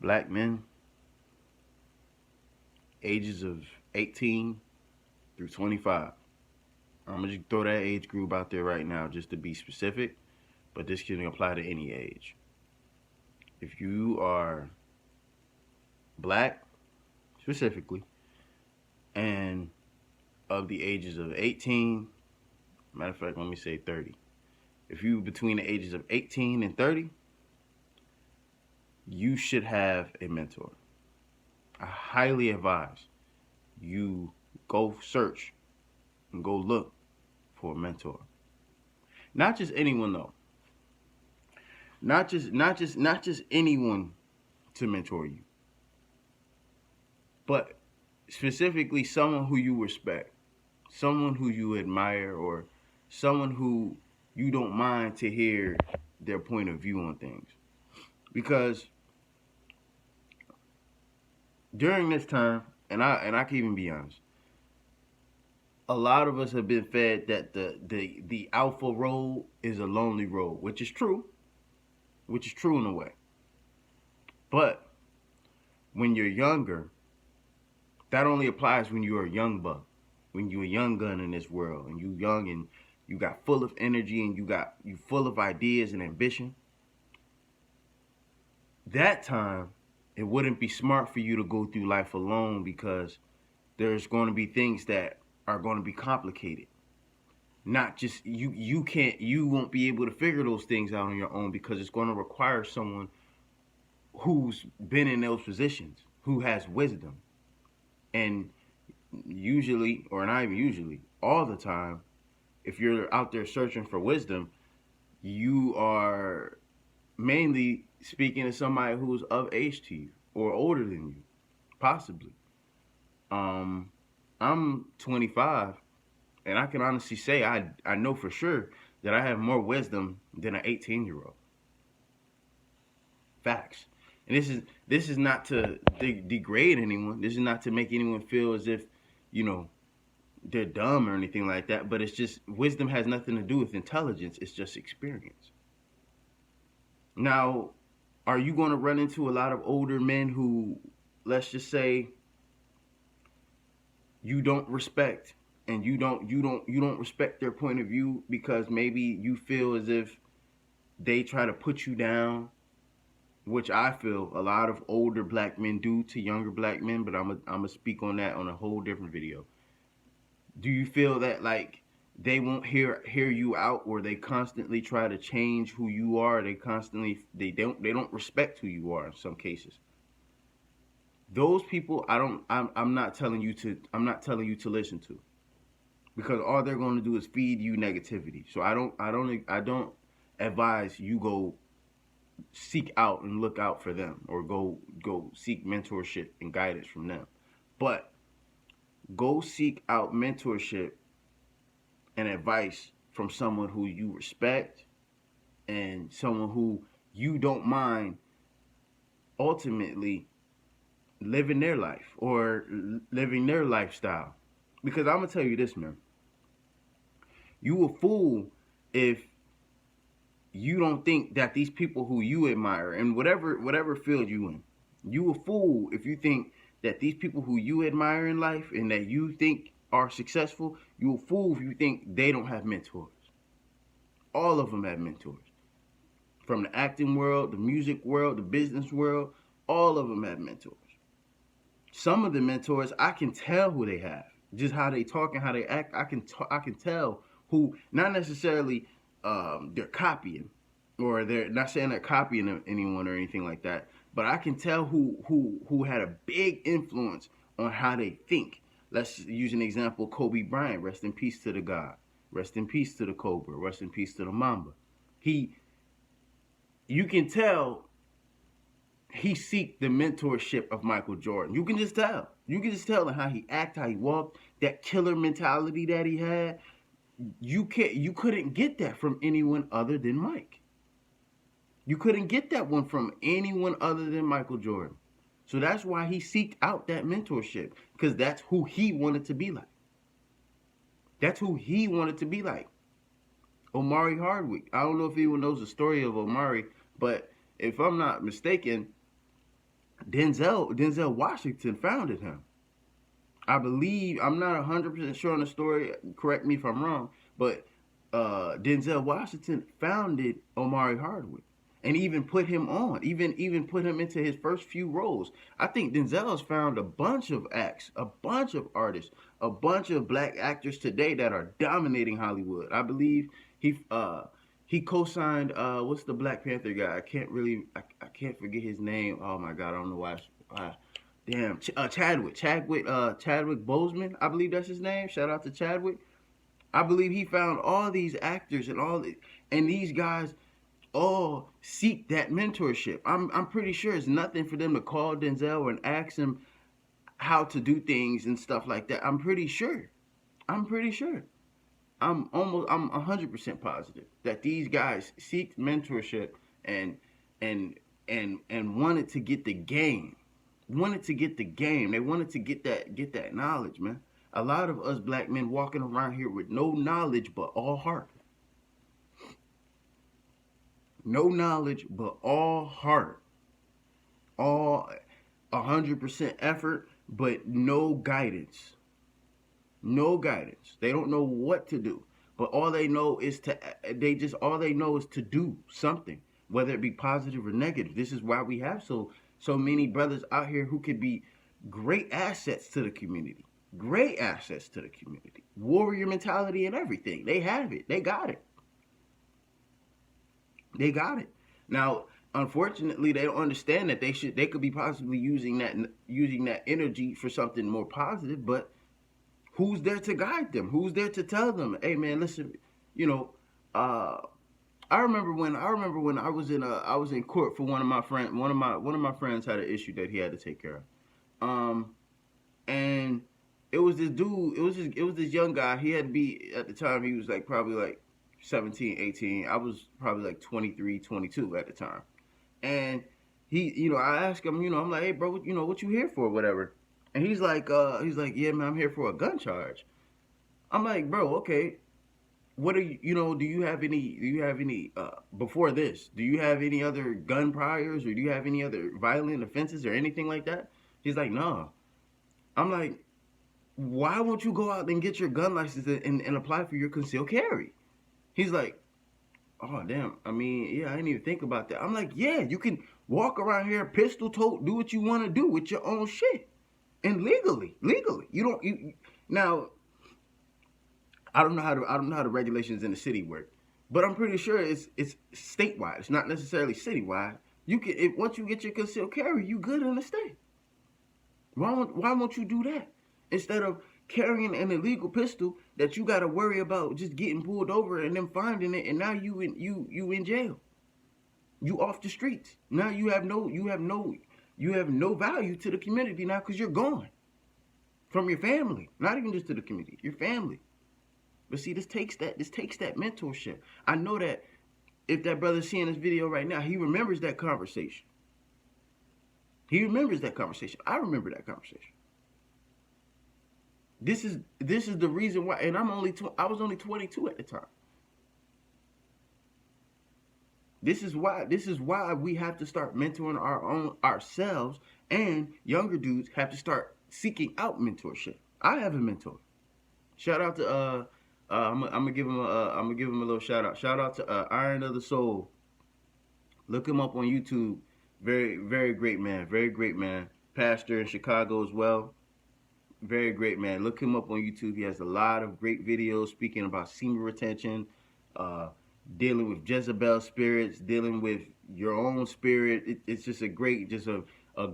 Black men, ages of 18 through 25. I'm gonna just throw that age group out there right now just to be specific, but this can apply to any age. If you are black, specifically, and of the ages of 18, matter of fact, let me say 30. If you between the ages of 18 and 30, you should have a mentor. I highly advise you go search and go look for a mentor. Not just anyone though. Not just anyone to mentor you, but specifically someone who you respect, someone who you admire, or someone who you don't mind to hear their point of view on things. Because during this time, and I can even be honest, a lot of us have been fed that the alpha road is a lonely road, which is true in a way. But when you're younger, that only applies when you're a young buck, when you're a young gun in this world, and you young and you got full of energy and you full of ideas and ambition. That time, it wouldn't be smart for you to go through life alone because there's going to be things that are going to be complicated. Not just you won't be able to figure those things out on your own because it's going to require someone who's been in those positions, who has wisdom. And usually, or not even usually, all the time, if you're out there searching for wisdom, you are mainly speaking to somebody who's of age to you or older than you, possibly. I'm 25, and I can honestly say I know for sure that I have more wisdom than an 18-year-old. Facts. And this is not to degrade anyone. This is not to make anyone feel as if, you know, they're dumb or anything like that. But it's just wisdom has nothing to do with intelligence. It's just experience. Now, are you going to run into a lot of older men who, let's just say, you don't respect, and you don't respect their point of view because maybe you feel as if they try to put you down, which I feel a lot of older black men do to younger black men, but I'm gonna speak on that on a whole different video. Do you feel that like they won't hear you out, or they constantly try to change who you are? They don't respect who you are in some cases. Those people I'm not telling you to listen to, because all they're going to do is feed you negativity. So I don't advise you go seek out and look out for them, or go seek mentorship and guidance from them. But go seek out mentorship and advice from someone who you respect, and someone who you don't mind ultimately living their life or living their lifestyle. Because I'm gonna tell you this, man. You a fool if you don't think that these people who you admire, and whatever field you in, you a fool if you think that these people who you admire in life and that you think are successful, you a fool if you think they don't have mentors. All of them have mentors. From the acting world, the music world, the business world, all of them have mentors. Some of the mentors, I can tell who they have, just how they talk and how they act. I can tell who, not necessarily they're copying, or they're not saying they're copying anyone or anything like that, but I can tell who had a big influence on how they think. Let's use an example: Kobe Bryant. Rest in peace to the God. Rest in peace to the Cobra. Rest in peace to the Mamba. You can tell he seeked the mentorship of Michael Jordan. You can just tell. You can just tell how he acted, how he walked, that killer mentality that he had. You couldn't get that from anyone other than Mike. You couldn't get that one from anyone other than Michael Jordan. So that's why he seeked out that mentorship, because that's who he wanted to be like. That's who he wanted to be like. Omari Hardwick. I don't know if anyone knows the story of Omari, but if I'm not mistaken, Denzel Washington founded him. I believe, I'm not 100% sure on the story. Correct me if I'm wrong, but Denzel Washington founded Omari Hardwick, and even put him on, even put him into his first few roles. I think Denzel's found a bunch of acts, a bunch of artists, a bunch of black actors today that are dominating Hollywood. I believe he co-signed what's the Black Panther guy? I can't forget his name. Oh my god, I don't know why. Damn, Chadwick Boseman, I believe that's his name. Shout out to Chadwick. I believe he found all these actors and these guys all seek that mentorship. I'm pretty sure it's nothing for them to call Denzel and ask him how to do things and stuff like that. I'm pretty sure. I'm 100% positive that these guys seek mentorship and wanted to get the game. Wanted to get the game. They wanted to get that knowledge, man. A lot of us black men walking around here with no knowledge but all heart. No knowledge but all heart. All 100% effort, but no guidance. No guidance. They don't know what to do. But all they know is to do something, whether it be positive or negative. This is why we have so many brothers out here who could be great assets to the community. Great assets to the community. Warrior mentality and everything. They have it. They got it. They got it. Now, unfortunately, they don't understand that they could be possibly using that energy for something more positive, but who's there to guide them? Who's there to tell them, "Hey man, listen, you know, I remember when I was in court for one of my friends had an issue that he had to take care of. And it was this dude, it was this young guy. He had to be, at the time, he was like probably like 17, 18. I was probably like 23, 22 at the time. And I asked him, I'm like, "Hey bro, what you here for, whatever?" And he's like, "Yeah man, I'm here for a gun charge." I'm like, "Bro, okay. What are you, do you have any, before this, do you have any other gun priors, or do you have any other violent offenses or anything like that?" He's like, "No." I'm like, "Why won't you go out and get your gun license and apply for your concealed carry?" He's like, "Oh, damn. I mean, yeah, I didn't even think about that." I'm like, "Yeah, you can walk around here, pistol tote, do what you want to do with your own shit. And legally. Now, I don't know how the regulations in the city work, but I'm pretty sure it's statewide. It's not necessarily citywide. Once you get your concealed carry, you good in the state. Why won't you do that instead of carrying an illegal pistol that you got to worry about just getting pulled over and them finding it, and now you in jail. You off the streets. Now you have no value to the community now, because you're gone from your family. Not even just to the community, your family. But see, this takes that mentorship. I know that if that brother's seeing this video right now, he remembers that conversation. He remembers that conversation. I remember that conversation. This is the reason why, and I was only 22 at the time. This is why we have to start mentoring ourselves, and younger dudes have to start seeking out mentorship. I have a mentor. Shout out to I'm gonna give him a little shout out. Shout out to Iron of the Soul. Look him up on YouTube. Very, very great man. Very great man. Pastor in Chicago as well. Very great man. Look him up on YouTube. He has a lot of great videos speaking about semen retention, dealing with Jezebel spirits, dealing with your own spirit. It's just a great channel, a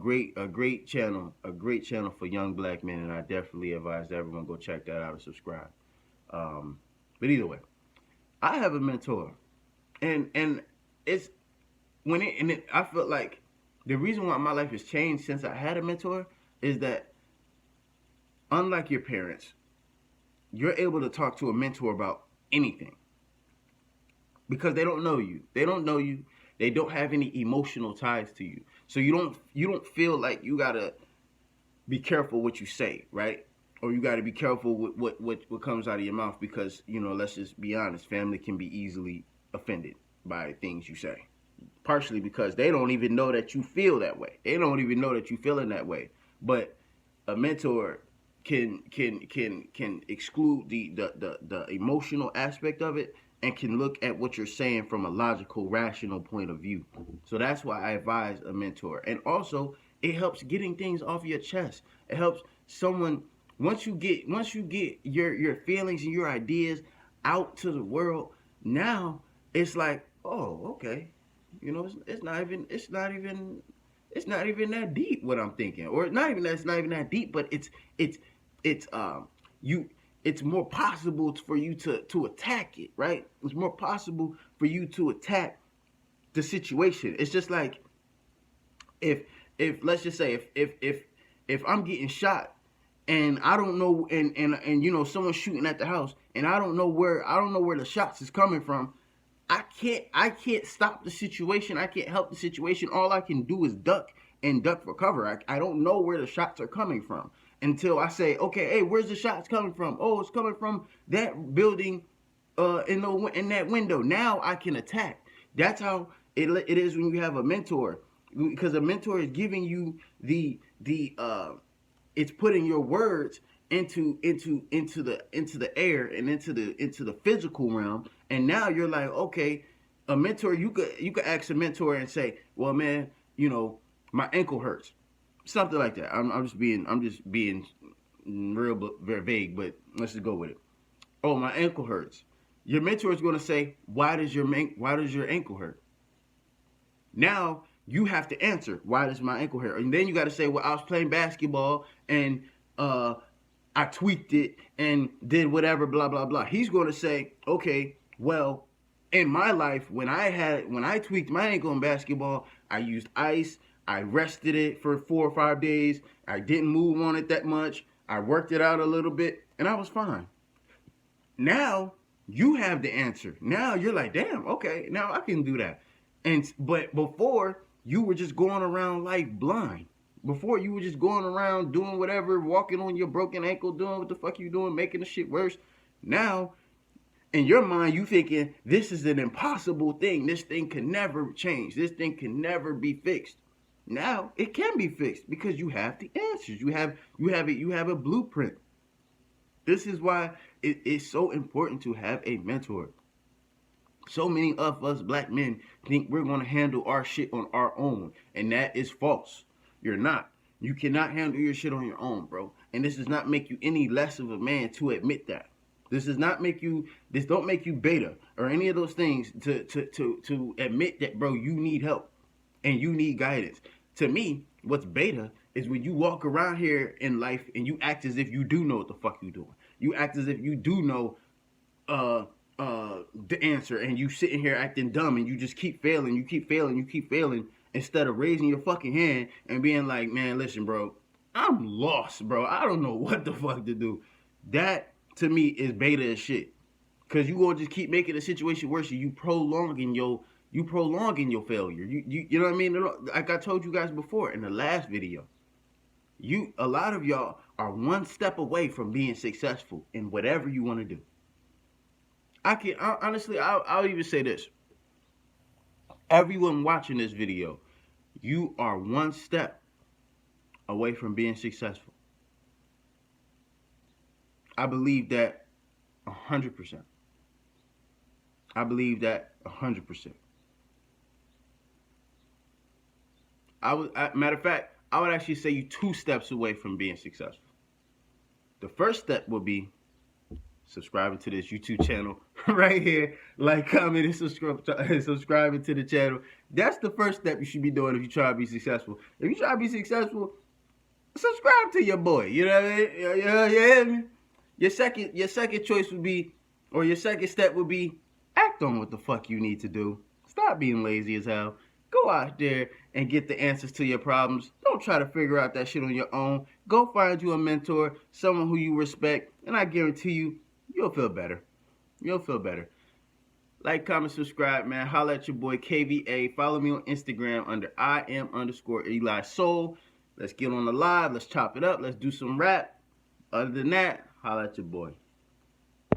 great channel for young black men, and I definitely advise everyone go check that out and subscribe. But either way, I have a mentor, and it's I feel like the reason why my life has changed since I had a mentor is that, unlike your parents, you're able to talk to a mentor about anything, because they don't know you. They don't have any emotional ties to you. So you don't feel like you gotta be careful what you say, right? Or you gotta be careful with what comes out of your mouth, because, let's just be honest, family can be easily offended by things you say. partially because they don't even know that you feel that way. They don't even know that you feeling that way. But a mentor can exclude the emotional aspect of it and can look at what you're saying from a logical, rational point of view. So that's why I advise a mentor. And also, it helps getting things off your chest. It helps someone once you get your feelings and your ideas out to the world. Now it's like, oh, okay, it's not even that deep what I'm thinking, or it's not even that deep, but it's you it's more possible for you to attack it, right? It's more possible for you to attack the situation. It's just like if let's just say if I'm getting shot and I don't know and someone's shooting at the house and I don't know where the shots is coming from, I can't stop the situation. I can't help the situation. All I can do is duck for cover. I don't know where the shots are coming from until I say, okay, hey, where's the shots coming from? Oh, it's coming from that building in that window. Now I can attack. That's how it is when you have a mentor, because a mentor is giving you it's putting your words into the air and into the physical realm. And now you're like, okay, a mentor, you could ask a mentor and say, well, man, my ankle hurts, something like that. I'm just being real very vague, but let's just go with it. Oh, my ankle hurts. Your mentor is going to say, why does your ankle hurt? Now you have to answer, why does my ankle hurt? And then you got to say, well, I was playing basketball and I tweaked it and did whatever, blah, blah, blah. He's going to say, okay, well, in my life, when I tweaked my ankle in basketball, I used ice. I rested it for 4 or 5 days. I didn't move on it that much. I worked it out a little bit and I was fine. Now you have the answer. Now you're like, damn, okay, now I can do that. But before, you were just going around life blind. Before, you were just going around doing whatever, walking on your broken ankle, doing what the fuck you doing, making the shit worse. Now, in your mind, you thinking, this is an impossible thing. This thing can never change. This thing can never be fixed. Now, it can be fixed because you have the answers. You have a blueprint. This is why it is so important to have a mentor. So many of us black men think we're going to handle our shit on our own, and that is false. You're not. You cannot handle your shit on your own, bro. And this does not make you any less of a man to admit that. This don't make you beta or any of those things to admit that, bro, you need help and you need guidance. To me, what's beta is when you walk around here in life and you act as if you do know what the fuck you're doing. You act as if you do know the answer, and you sitting here acting dumb and you just keep failing, instead of raising your fucking hand and being like, man, listen, bro, I'm lost, bro. I don't know what the fuck to do. That to me is beta as shit. Cause you gonna just keep making the situation worse and you prolonging your failure. You know what I mean? Like I told you guys before in the last video. A lot of y'all are one step away from being successful in whatever you want to do. Honestly, I'll even say this. Everyone watching this video, you are one step away from being successful. I believe that 100%. I believe that 100%. Matter of fact, I would actually say you 2 steps away from being successful. The first step would be subscribing to this YouTube channel right here, like, comment, and subscribing to the channel. That's the first step you should be doing if you try to be successful. If you try to be successful, subscribe to your boy. You know what I mean? Your second choice would be, or your second step would be, act on what the fuck you need to do. Stop being lazy as hell. Go out there and get the answers to your problems. Don't try to figure out that shit on your own. Go find you a mentor, someone who you respect, and I guarantee you, you'll feel better. You'll feel better. Like, comment, subscribe, man. Holla at your boy KVA. Follow me on Instagram under @IM_Eli Soul. Let's get on the live. Let's chop it up. Let's do some rap. Other than that, holla at your boy.